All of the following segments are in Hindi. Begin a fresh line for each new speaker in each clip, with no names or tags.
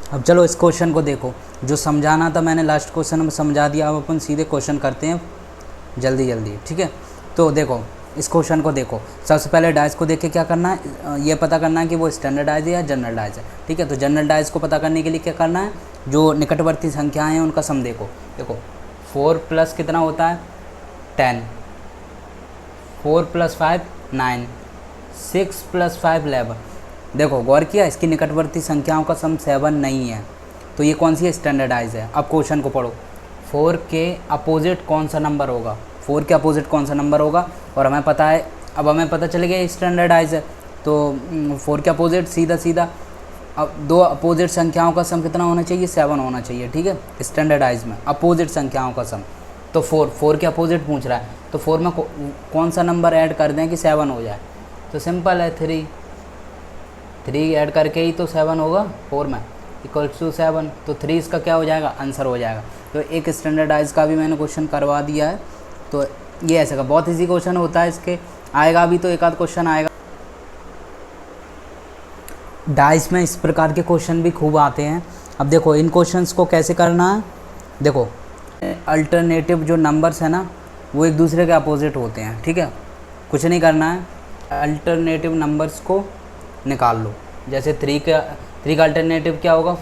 अब चलो इस क्वेश्चन को देखो, जो समझाना था मैंने लास्ट क्वेश्चन में समझा दिया। अब अपन सीधे क्वेश्चन करते हैं जल्दी जल्दी, ठीक है। तो देखो इस क्वेश्चन को देखो, सबसे पहले डाइस को देख के क्या करना है, ये पता करना है कि वो स्टैंडर्डाइज है या जनरल डाइज है, ठीक है। तो जनरल डाइज को पता करने के लिए क्या करना है, जो निकटवर्ती संख्याएं हैं उनका सम देखो। देखो 4 प्लस कितना होता है 10, 4 प्लस 5 9, 6 प्लस 5 11। देखो गौर किया, इसकी निकटवर्ती संख्याओं का सम 7 नहीं है, तो ये कौन सी है, स्टैंडर्डाइज है। अब क्वेश्चन को पढ़ो, 4 के अपोजिट कौन सा नंबर होगा, 4 के अपोजिट कौन सा नंबर होगा, और हमें पता है, अब हमें पता चल गया स्टैंडर्डाइज है। तो 4 के अपोजिट सीधा सीधा, अब दो अपोजिट संख्याओं का सम कितना होना चाहिए, 7 होना चाहिए, ठीक है। स्टैंडर्डाइज में अपोजिट संख्याओं का सम, तो 4 के अपोजिट पूछ रहा है, तो 4 में कौन सा नंबर ऐड कर दें कि 7 हो जाए, तो सिंपल है 3 ऐड करके ही तो 7 होगा 4 में, इक्वल्स टू 7, तो 3 इसका क्या हो जाएगा, आंसर हो जाएगा। तो एक स्टैंडर्डाइज का भी मैंने क्वेश्चन करवा दिया है। तो ये ऐसे का बहुत इजी क्वेश्चन होता है, इसके आएगा भी तो एक आध क्वेश्चन आएगा। डाइस में इस प्रकार के क्वेश्चन भी खूब आते हैं। अब देखो इन क्वेश्चंस को कैसे करना है, देखो अल्टरनेटिव जो नंबर्स है ना वो एक दूसरे के अपोजिट होते हैं, ठीक है। कुछ नहीं करना है, अल्टरनेटिव नंबर्स को निकाल लो। जैसे 3 का अल्टरनेटिव क्या होगा,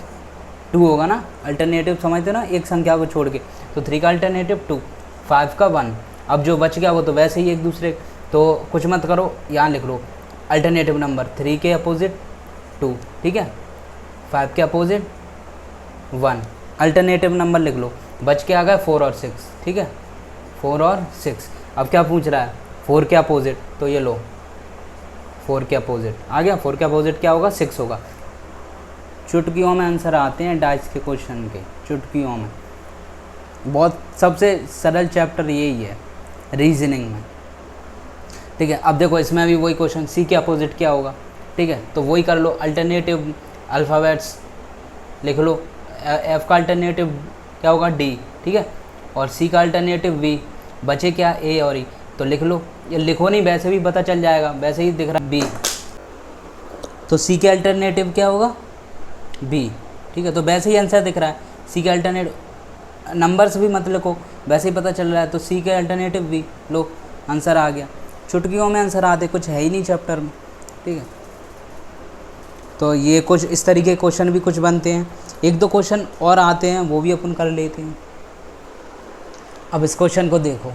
2 होगा ना, अल्टरनेटिव समझते हो ना, एक संख्या को छोड़ के, तो 3 का अल्टरनेटिव 2, 5 का 1। अब जो बच गया वो तो वैसे ही एक दूसरे, तो कुछ मत करो, यहाँ लिख लो अल्टरनेटिव नंबर 3 के अपोजिट 2, ठीक है, 5 के अपोजिट 1, अल्टरनेटिव नंबर लिख लो। बच के आ गए 4 और 6, ठीक है, 4 और 6। अब क्या पूछ रहा है, 4 के अपोजिट, तो ये लो 4 के अपोजिट आ गया, 4 के अपोजिट क्या होगा, 6 होगा। चुटकियों में आंसर आते हैं डाइस के क्वेश्चन के, चुटकियों में। बहुत सबसे सरल चैप्टर यही है रीजनिंग में, ठीक है। अब देखो इसमें भी वही क्वेश्चन, सी के अपोजिट क्या होगा, ठीक है, तो वही कर लो, अल्टरनेटिव अल्फ़ाबेट्स लिख लो। एफ का अल्टरनेटिव क्या होगा, डी, ठीक है, और सी का अल्टरनेटिव वी, बचे क्या ए और ई, तो लिख लो। ये लिखो नहीं, वैसे भी पता चल जाएगा, वैसे ही दिख रहा है बी, तो सी के अल्टरनेटिव क्या होगा, बी, ठीक है, तो वैसे ही आंसर दिख रहा है। सी के अल्टरनेटिव नंबर्स भी मत लिखो, वैसे ही पता चल रहा है, तो सी के अल्टरनेटिव बी, लो आंसर आ गया। चुटकियों में आंसर आते, कुछ है ही नहीं चैप्टर में, ठीक है। तो ये कुछ इस तरीके के क्वेश्चन भी कुछ बनते हैं, एक दो क्वेश्चन और आते हैं वो भी अपन कर लेते हैं। अब इस क्वेश्चन को देखो,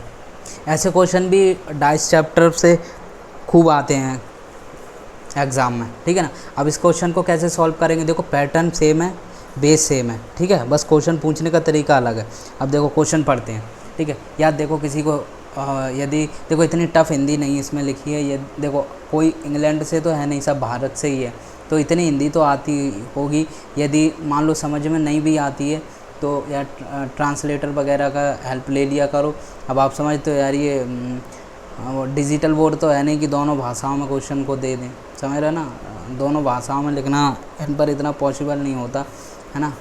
ऐसे क्वेश्चन भी डाइस चैप्टर से खूब आते हैं एग्ज़ाम में, ठीक है ना। अब इस क्वेश्चन को कैसे सॉल्व करेंगे, देखो पैटर्न सेम है, बेस सेम है, ठीक है, बस क्वेश्चन पूछने का तरीका अलग है। अब देखो क्वेश्चन पढ़ते हैं, ठीक है। याद देखो किसी को यदि देखो इतनी टफ हिंदी नहीं इसमें लिखी है, ये देखो कोई इंग्लैंड से तो है नहीं, सब भारत से ही है, तो इतनी हिंदी तो आती होगी। यदि मान लो समझ में नहीं भी आती है तो यार ट्रांसलेटर वगैरह का हेल्प ले लिया करो। अब आप समझते हो यार, ये डिजिटल बोर्ड तो है नहीं कि दोनों भाषाओं में क्वेश्चन को दे दें, समझ रहे ना, दोनों भाषाओं में लिखना इन पर इतना पॉसिबल नहीं होता है ना।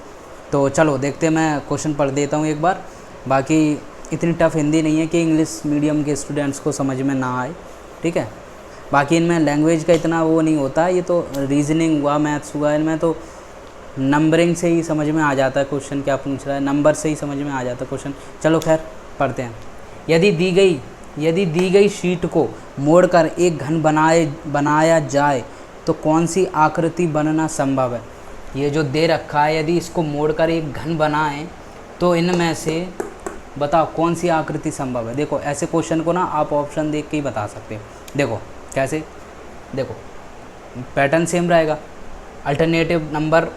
तो चलो देखते हैं, मैं क्वेश्चन पढ़ देता हूँ एक बार। बाकी इतनी टफ हिंदी नहीं है कि इंग्लिश मीडियम के स्टूडेंट्स को समझ में ना आए, ठीक है। बाकी इनमें लैंग्वेज का इतना वो नहीं होता, ये तो रीजनिंग हुआ, मैथ्स हुआ, इनमें तो नंबरिंग से ही समझ में आ जाता है क्वेश्चन क्या पूछ रहा है, नंबर से ही समझ में आ जाता है क्वेश्चन। चलो खैर पढ़ते हैं। यदि दी गई शीट को मोड़कर एक घन बनाया जाए तो कौन सी आकृति बनना संभव है। ये जो दे रखा है, यदि इसको मोड़कर एक घन बनाएं तो इनमें से बताओ कौन सी आकृति संभव है। देखो ऐसे क्वेश्चन को ना आप ऑप्शन देख के ही बता सकते हो। देखो कैसे, देखो पैटर्न सेम रहेगा, अल्टरनेटिव नंबर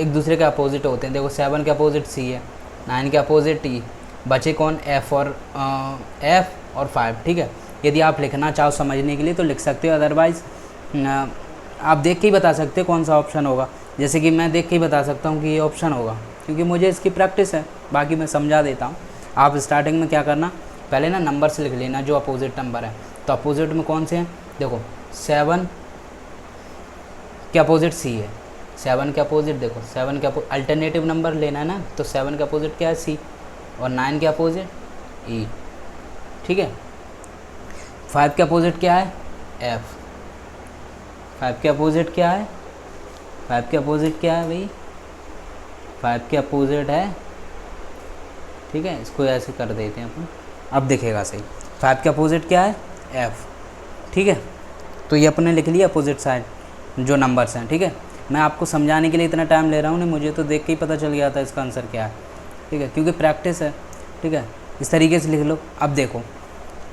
एक दूसरे के अपोजिट होते हैं। देखो 7 के अपोजिट सी है, 9 के अपोजिट टी, बचे कौन, एफ और 5, ठीक है। यदि आप लिखना चाहो समझने के लिए तो लिख सकते हो, अदरवाइज़ आप देख के ही बता सकते हो कौन सा ऑप्शन होगा। जैसे कि मैं देख के ही बता सकता हूँ कि ये ऑप्शन होगा, क्योंकि मुझे इसकी प्रैक्टिस है। बाकी मैं समझा देता हूँ। आप स्टार्टिंग में क्या करना, पहले ना नंबर से लिख लेना जो अपोजिट नंबर है। तो अपोजिट में कौन से हैं, देखो 7 के अपोजिट सी है, 7 के अपोजिट, देखो 7 के अल्टरनेटिव नंबर लेना है ना, तो 7 के अपोजिट क्या है, सी, और 9 के अपोजिट ई, ठीक है। 5 के अपोजिट क्या है, एफ, 5 के अपोजिट क्या है, 5 के अपोजिट क्या है भाई, 5 के अपोजिट है, ठीक है, इसको ऐसे कर देते हैं अपन, अब दिखेगा सही। 5 के अपोजिट क्या है, f, ठीक है। तो ये अपने लिख लिया अपोजिट साइड जो नंबर्स हैं, ठीक है। मैं आपको समझाने के लिए इतना टाइम ले रहा हूँ, नहीं मुझे तो देख के ही पता चल गया था इसका आंसर क्या है, ठीक है, क्योंकि प्रैक्टिस है, ठीक है। इस तरीके से लिख लो। अब देखो,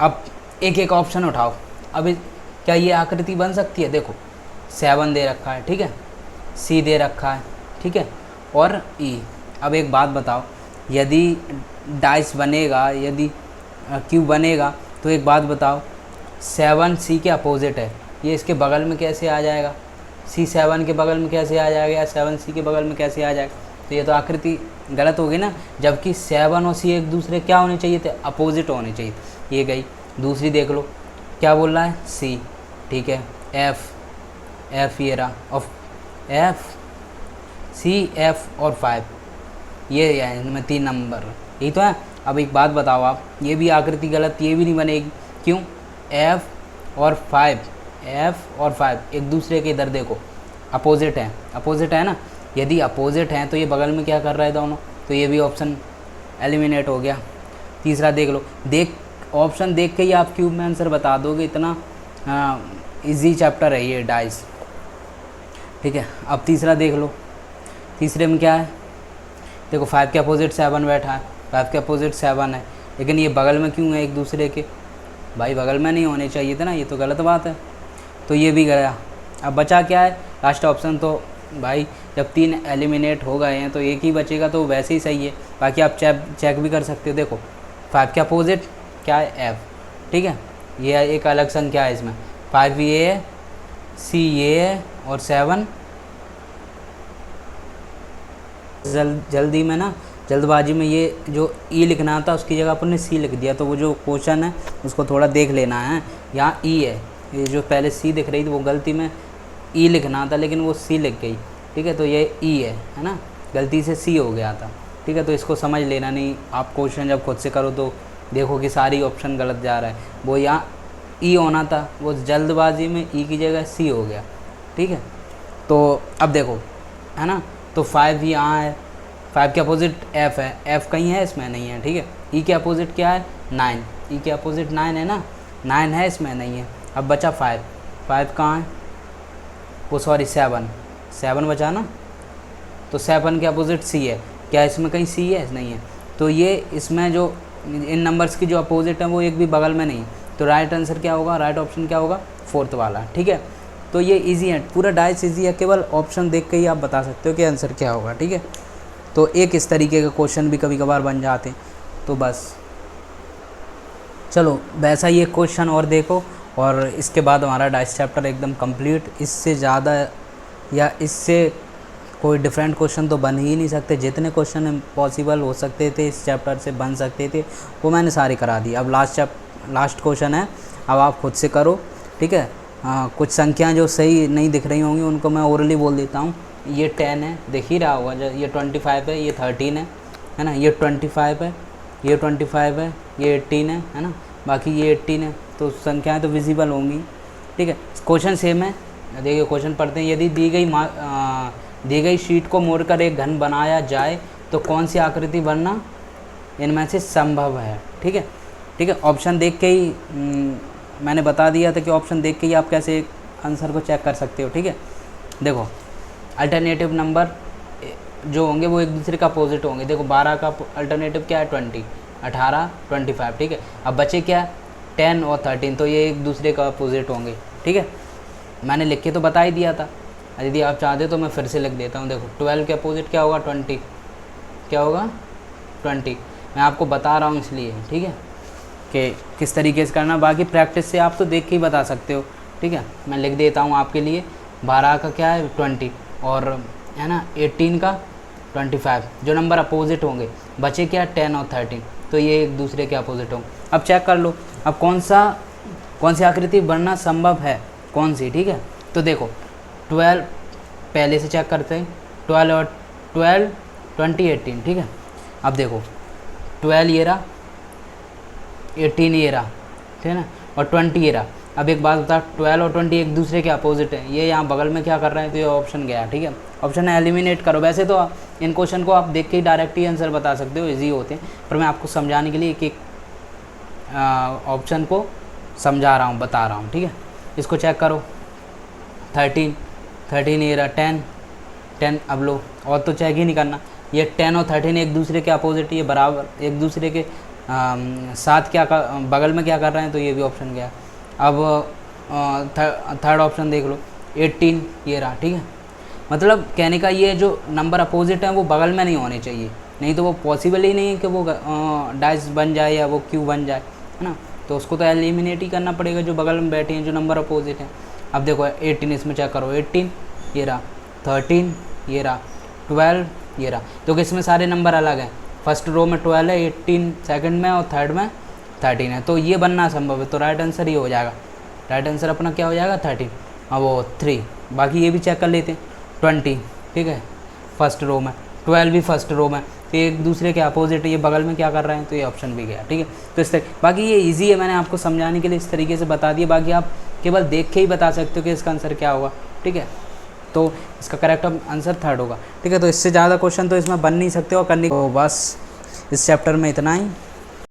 अब एक एक ऑप्शन उठाओ। अब क्या ये आकृति बन सकती है, देखो 7 दे रखा है, ठीक है, C दे रखा है, ठीक है, और E। अब एक बात बताओ, यदि डाइस बनेगा, यदि क्यूब बनेगा, तो एक बात बताओ, 7 C के अपोजिट है, ये इसके बगल में कैसे आ जाएगा, C 7 के बगल में कैसे आ जाएगा, या 7 C के बगल में कैसे आ जाएगा, तो ये तो आकृति गलत होगी ना। जबकि 7 और C एक दूसरे क्या होने चाहिए थे, अपोजिट होने चाहिए। ये गई। दूसरी देख लो, क्या बोल रहा है, C, ठीक है, F ये रहा, और F C F और 5, ये है इनमें 3 नंबर, यही तो है। अब एक बात बताओ आप, ये भी आकृति गलत, ये भी नहीं बनेगी, क्यों, F और 5 एक दूसरे के इधर देखो अपोजिट है ना। यदि अपोजिट हैं तो ये बगल में क्या कर रहा है दोनों, तो ये भी ऑप्शन एलिमिनेट हो गया। तीसरा देख लो, ऑप्शन देख के ही आप क्यूब में आंसर बता दोगे, इतना इजी चैप्टर है ये डाइस, ठीक है। अब तीसरा देख लो, तीसरे में क्या है, देखो 5 के अपोजिट 7 बैठा है, 5 के अपोजिट 7 है, लेकिन ये बगल में क्यों है एक दूसरे के, भाई बगल में नहीं होने चाहिए थे ना, ये तो गलत बात है। तो ये भी गया। अब बचा क्या है, लास्ट ऑप्शन। तो भाई जब 3 एलिमिनेट हो गए हैं तो एक ही बचेगा, तो वैसे ही सही है। बाकी आप चेक भी कर सकते हो। देखो 5 के अपोजिट क्या है, F, ठीक है, ये एक अलग संख्या है इसमें, 5 ये है, C ये है, और 7 जल्दी में ना, जल्दबाजी में ये जो E लिखना था उसकी जगह अपन ने C लिख दिया। तो वो जो क्वेश्चन है उसको थोड़ा देख लेना है। यहाँ E है, ये जो पहले C दिख रही थी वो गलती में E लिखना था, लेकिन वो C लिख गई, ठीक है। तो ये E है ना, गलती से C हो गया था, ठीक है। तो इसको समझ लेना, नहीं आप क्वेश्चन जब खुद से करो तो देखो कि सारी ऑप्शन गलत जा रहा है। वो यहाँ E होना था, वो जल्दबाजी में E की जगह C हो गया, ठीक है। तो अब देखो, है ना, तो 5 यहाँ है, 5 के अपोजिट F है, F कहीं है इसमें नहीं है, ठीक है। E के अपोजिट क्या है, 9, E के अपोजिट 9 है ना, 9 है इसमें नहीं है। अब बचा 5 कहाँ है, वो सॉरी 7 बचा ना, तो 7 के अपोजिट C है, क्या इसमें कहीं C है, नहीं है। तो ये इसमें जो इन नंबर्स की जो अपोजिट है वो एक भी बगल में नहीं है। तो राइट आंसर क्या होगा, राइट ऑप्शन क्या होगा, 4th वाला, ठीक है। तो ये इजी है, पूरा डाइस इजी है, केवल ऑप्शन देख के ही आप बता सकते हो कि आंसर क्या होगा, ठीक है। तो एक इस तरीके के क्वेश्चन भी कभी कभार बन जाते हैं। तो बस चलो वैसा ही एक क्वेश्चन और देखो, और इसके बाद हमारा डाइस चैप्टर एकदम कंप्लीट। इससे ज़्यादा या इससे कोई डिफरेंट क्वेश्चन तो बन ही नहीं सकते। जितने क्वेश्चन पॉसिबल हो सकते थे इस चैप्टर से बन सकते थे वो मैंने सारे करा दिए। अब लास्ट क्वेश्चन है, अब आप खुद से करो, ठीक है। कुछ संख्याएं जो सही नहीं दिख रही होंगी उनको मैं ओरली बोल देता हूँ। ये 10 है, दिख ही रहा होगा, ये 25 है, ये 13 है ना, ये 25 है, ये 25 है, ये 18 है ना, बाकी ये 18 है। तो संख्याएं तो विजिबल होंगी, ठीक है। क्वेश्चन सेम है, देखिए क्वेश्चन पढ़ते हैं। यदि दी गई शीट को मोड़कर एक घन बनाया जाए तो कौन सी आकृति बनना इनमें से संभव है, ठीक है, ठीक है। ऑप्शन देख के ही मैंने बता दिया था कि ऑप्शन देख के ही आप कैसे आंसर को चेक कर सकते हो, ठीक है। देखो अल्टरनेटिव नंबर जो होंगे वो एक दूसरे का अपोजिट होंगे। देखो 12 का अल्टरनेटिव क्या है, 20, 18, 25, ठीक है। अब बचे क्या, 10 और 13, तो ये एक दूसरे का अपोजिट होंगे, ठीक है। मैंने लिख के तो बता ही दिया था, यदि आप चाहते तो मैं फिर से लिख देता हूँ। देखो 12 के अपोजिट क्या होगा, 20, क्या होगा 20। मैं आपको बता रहा हूँ इसलिए, ठीक है, कि किस तरीके से करना। बाकी प्रैक्टिस से आप तो देख के ही बता सकते हो, ठीक है। मैं लिख देता हूँ आपके लिए, 12 का क्या है 20, और है ना 18 का 25, जो नंबर अपोजिट होंगे। बचे क्या 10 और 13, तो ये एक दूसरे के अपोजिट होंगे। अब चेक कर लो, अब कौन सी आकृति बनना संभव है, कौन सी, ठीक है। तो देखो 12 पहले से चेक करते हैं, 12, 20, 18, ठीक है। अब देखो 12 ये रहा, 18 ये रहा, ठीक है ना, और 20 ये रहा। अब एक बात बता, 12 और 20 एक दूसरे के अपोजिट है, ये यहाँ बगल में क्या कर रहे हैं, तो ये ऑप्शन गया, ठीक है। ऑप्शन है एलिमिनेट करो। वैसे तो इन क्वेश्चन को आप देख के ही डायरेक्ट ही आंसर बता सकते हो, इजी होते हैं, पर मैं आपको समझाने के लिए एक एक ऑप्शन को समझा रहा हूँ, बता रहा हूँ, ठीक है। इसको चेक करो, 13 ये रहा, 10 अब लो, और तो चेक ही नहीं करना, ये 10 और 13 एक दूसरे के अपोजिट, ये बराबर एक दूसरे के साथ क्या बगल में क्या कर रहे हैं, तो ये भी ऑप्शन गया। अब थर्ड ऑप्शन देख लो, 18 ये रहा, ठीक है। मतलब कहने का ये जो नंबर अपोजिट हैं वो बगल में नहीं होने चाहिए, नहीं तो वो पॉसिबल ही नहीं है कि वो डाइस बन जाए या वो क्यू बन जाए, है ना। तो उसको तो एलिमिनेट ही करना पड़ेगा जो बगल में बैठे हैं, जो नंबर अपोजिट हैं। अब देखो 18 इसमें चेक करो, 18 ये रहा, 13 ये रहा, 12 ये रहा, तो इसमें सारे नंबर अलग हैं। फर्स्ट रो में 12 है, 18 सेकंड में और थर्ड में 13 है, तो ये बनना संभव है, तो राइट आंसर ही हो जाएगा। राइट आंसर अपना क्या हो जाएगा 13, और वो 3। बाकी ये भी चेक कर लेते हैं, 20 ठीक है फर्स्ट रो में, 12 भी फर्स्ट रो में, तो एक दूसरे के अपोजिट, ये बगल में क्या कर रहे हैं, तो ये ऑप्शन भी गया, ठीक है। तो इस तरह बाकी ये इजी है, मैंने आपको समझाने के लिए इस तरीके से बता दिया, बाकी आप केवल देख के ही बता सकते हो कि इसका आंसर क्या होगा, ठीक है। तो इसका करेक्ट आंसर थर्ड होगा, ठीक है। तो इससे ज़्यादा क्वेश्चन तो इसमें बन नहीं सकते और करने, तो बस इस चैप्टर में इतना ही।